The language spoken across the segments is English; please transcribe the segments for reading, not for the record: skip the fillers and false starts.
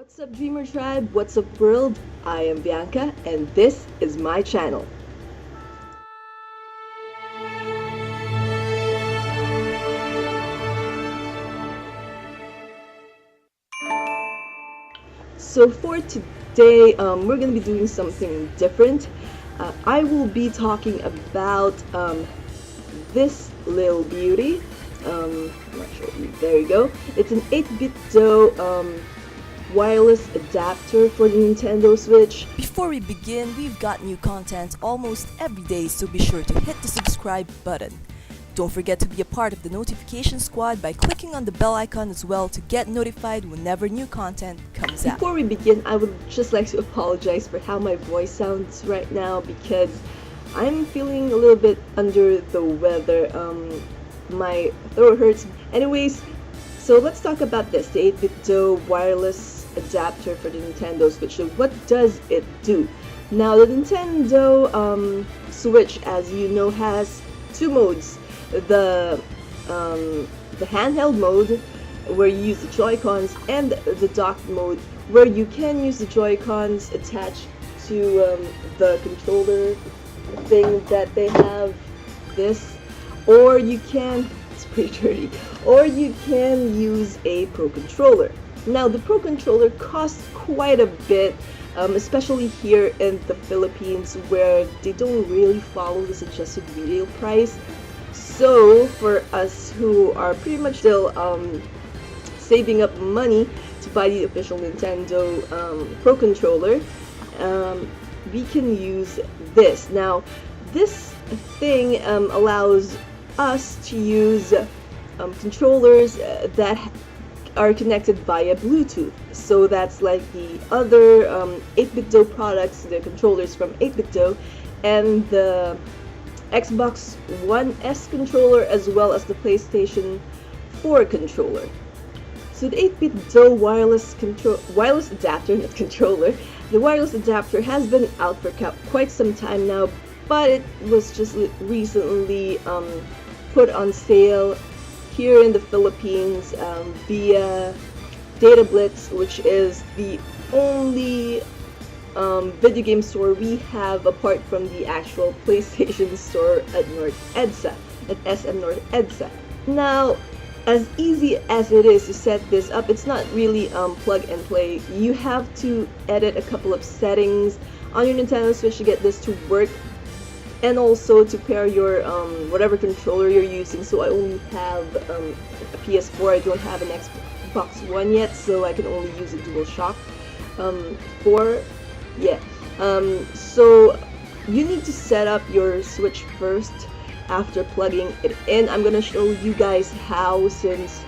What's up, Dreamer Tribe? What's up, world? I am Bianca, and this is my channel. So for today, we're going to be doing something different. I will be talking about this little beauty. I'm not sure. There you go. It's an 8bitDo wireless adapter for the Nintendo Switch. Before we begin, we've got new content almost every day, so be sure to hit the subscribe button. Don't forget to be a part of the notification squad by clicking on the bell icon as well to get notified whenever new content comes out. Before we begin, I would just like to apologize for how my voice sounds right now because I'm feeling a little bit under the weather. My throat hurts. Anyways, so let's talk about this, the 8bitDo wireless adapter for the Nintendo Switch. So what does it do? Now, the Nintendo Switch, as you know, has two modes. The handheld mode, where you use the Joy-Cons, and the docked mode, where you can use the Joy-Cons attached to the controller thing that they have, this, or you can, it's pretty dirty, or you can use a Pro Controller. Now, the Pro Controller costs quite a bit, especially here in the Philippines, where they don't really follow the suggested retail price. So, for us who are pretty much still saving up money to buy the official Nintendo Pro Controller, we can use this. Now, this thing allows us to use controllers that are connected via Bluetooth. So that's like the other 8bitDo products, the controllers from 8bitDo, and the Xbox One S controller, as well as the PlayStation 4 controller. So the 8bitDo wireless adapter, not controller, the wireless adapter has been out for quite some time now, but it was just recently put on sale here in the Philippines via Data Blitz, which is the only video game store we have apart from the actual PlayStation store at North EDSA, at SM North EDSA. Now, as easy as it is to set this up, it's not really plug and play. You have to edit a couple of settings on your Nintendo Switch to get this to work, and also to pair your whatever controller you're using. So I only have a PS4, I don't have an Xbox One yet, so I can only use a DualShock 4. Yeah. So you need to set up your Switch first after plugging it in. I'm gonna show you guys how, since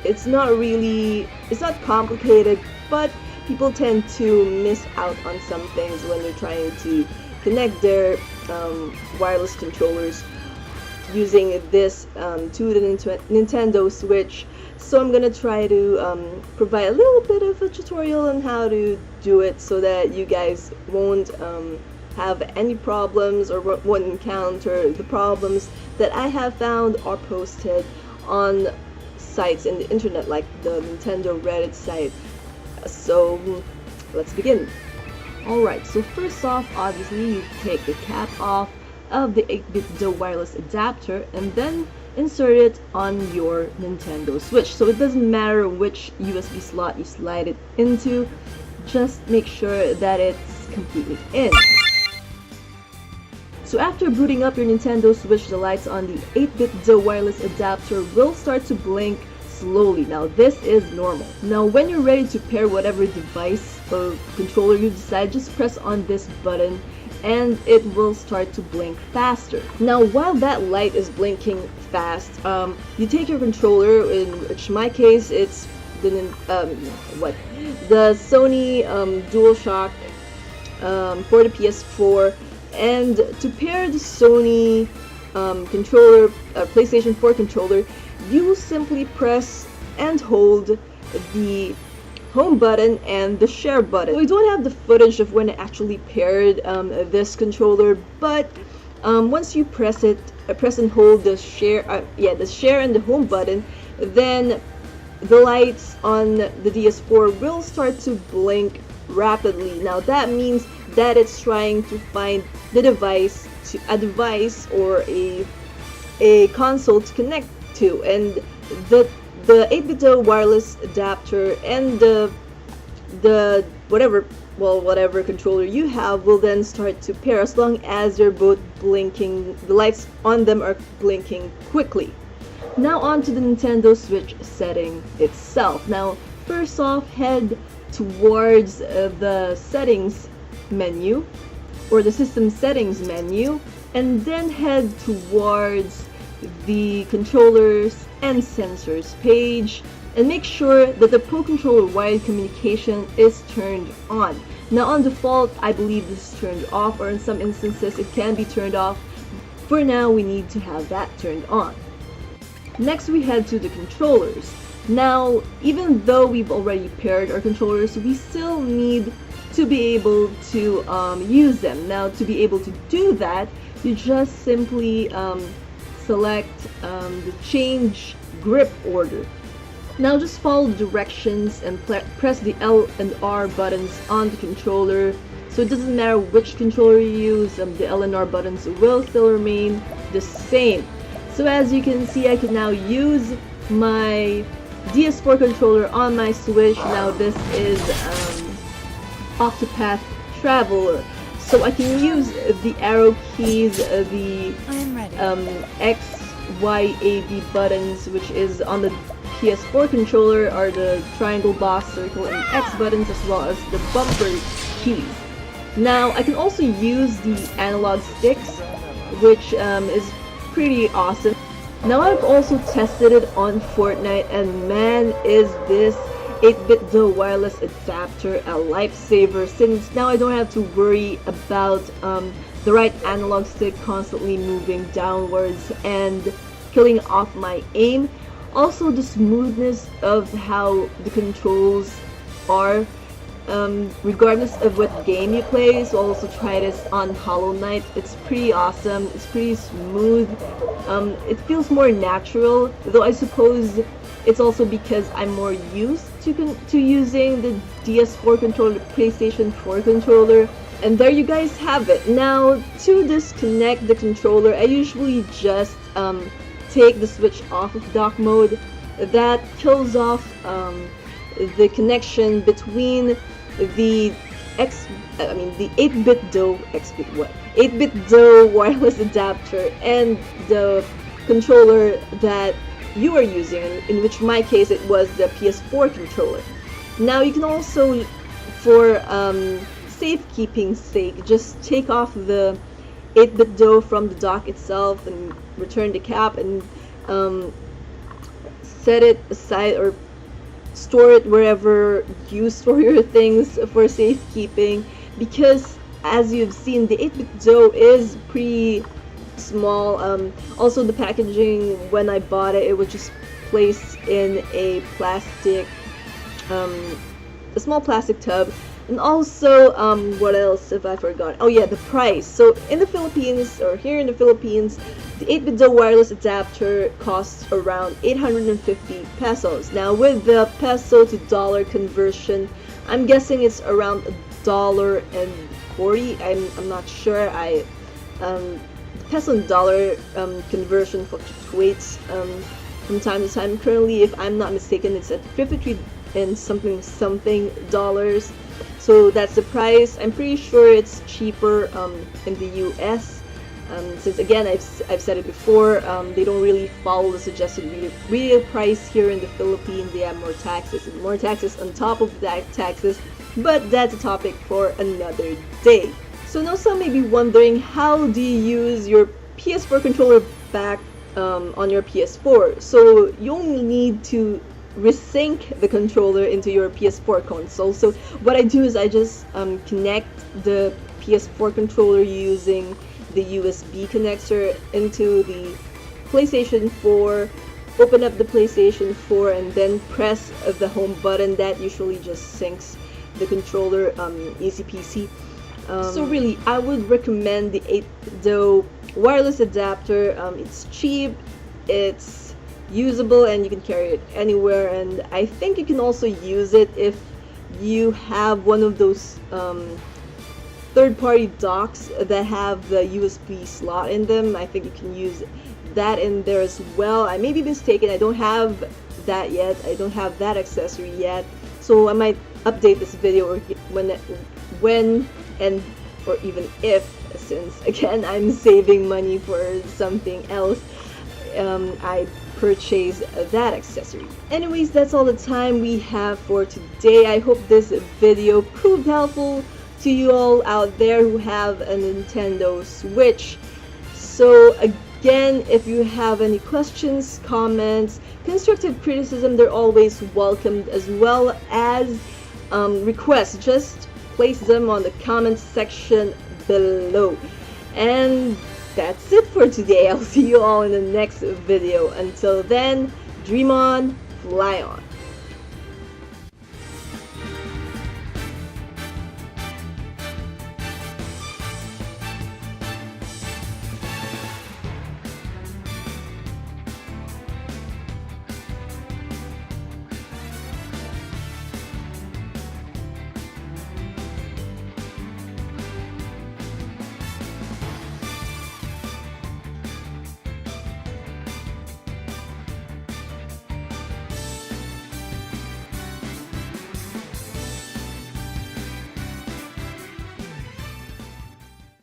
it's not complicated, but people tend to miss out on some things when they're trying to connect their wireless controllers using this to the Nintendo Switch. So I'm gonna try to provide a little bit of a tutorial on how to do it so that you guys won't have any problems or won't encounter the problems that I have found or posted on sites in the internet, like the Nintendo Reddit site. So let's begin. Alright, so first off, obviously you take the cap off of the 8bitDo wireless adapter and then insert it on your Nintendo Switch. So it doesn't matter which USB slot you slide it into, just make sure that it's completely in. So after booting up your Nintendo Switch, the lights on the 8bitDo wireless adapter will start to blink slowly. Now this is normal. Now when you're ready to pair whatever device or controller you decide, just press on this button and it will start to blink faster. Now while that light is blinking fast, you take your controller, in which my case it's the Sony DualShock for the PS4, and to pair the Sony controller, PlayStation 4 controller, you will simply press and hold the home button and the share button. We don't have the footage of when I actually paired this controller, but once you press and hold the share and the home button, then the lights on the DS4 will start to blink rapidly. Now that means that it's trying to find a device or a console to connect to, and the 8bitDo wireless adapter and the whatever controller you have will then start to pair as long as they're both blinking, the lights on them are blinking quickly. Now on to the Nintendo Switch setting itself. Now first off, head towards the settings menu or the system settings menu, and then head towards the controllers and sensors page, and make sure that the Pro Controller wired communication is turned on. Now on default, I believe this is turned off, or in some instances it can be turned off. For now, we need to have that turned on. Next, we head to the controllers. Now, even though we've already paired our controllers, we still need to be able to use them. Now, to be able to do that, you just simply select the change grip order. Now just follow the directions and press the L and R buttons on the controller. So it doesn't matter which controller you use, the L and R buttons will still remain the same. So as you can see, I can now use my DS4 controller on my Switch. Now this is Octopath Traveler. So I can use the arrow keys, the X, Y, A, B buttons, which is on the PS4 controller, are the triangle, box, circle, and X buttons, as well as the bumper keys. Now I can also use the analog sticks, which is pretty awesome. Now I've also tested it on Fortnite, and man, is this 8bitDo wireless adapter a lifesaver, since now I don't have to worry about the right analog stick constantly moving downwards and killing off my aim. Also, the smoothness of how the controls are, regardless of what game you play. So I'll also try this on Hollow Knight. It's pretty awesome. It's pretty smooth. It feels more natural, though I suppose it's also because I'm more used to using the DS4 controller, the PlayStation 4 controller. And there you guys have it. Now, to disconnect the controller, I usually just take the Switch off of dock mode. That kills off the connection between the 8bitDo wireless adapter and the controller that you are using, in which my case it was the PS4 controller. Now you can also, for safekeeping's sake, just take off the 8bitDo from the dock itself and return the cap and set it aside or store it wherever you store your things for safekeeping, because as you've seen, the 8bitDo is pretty small. Also the packaging, when I bought it, it was just placed in a plastic, a small plastic tub. And also, what else have I forgotten? Oh yeah, the price. So in the Philippines, or here in the Philippines, the 8bitDo wireless adapter costs around 850 pesos. Now with the peso to dollar conversion, I'm guessing it's around $1.40. I'm not sure. The peso and dollar conversion fluctuates from time to time. Currently, if I'm not mistaken, it's at 53 and something dollars. So that's the price. I'm pretty sure it's cheaper in the US. Since again, I've said it before, they don't really follow the suggested retail price here in the Philippines. They have more taxes and more taxes on top of that taxes, but that's a topic for another day. So now some may be wondering, how do you use your PS4 controller back on your PS4? So you only need to resync the controller into your PS4 console. So what I do is I just connect the PS4 controller using the USB connector into the PlayStation 4, open up the PlayStation 4, and then press the home button. That usually just syncs the controller, easy peasy. So really, I would recommend the 8bitDo wireless adapter. It's cheap, it's usable and you can carry it anywhere, and I think you can also use it if you have one of those third-party docks that have the USB slot in them. I think you can use that in there as well. I may be mistaken, I don't have that yet, I don't have that accessory yet, so I might update this video when and or even if, since again I'm saving money for something else, I purchase that accessory. Anyways, that's all the time we have for today. I hope this video proved helpful to you all out there who have a Nintendo Switch. So again, if you have any questions, comments, constructive criticism, they're always welcomed, as well as requests. Just place them on the comment section below. And that's it for today. I'll see you all in the next video. Until then, dream on, fly on.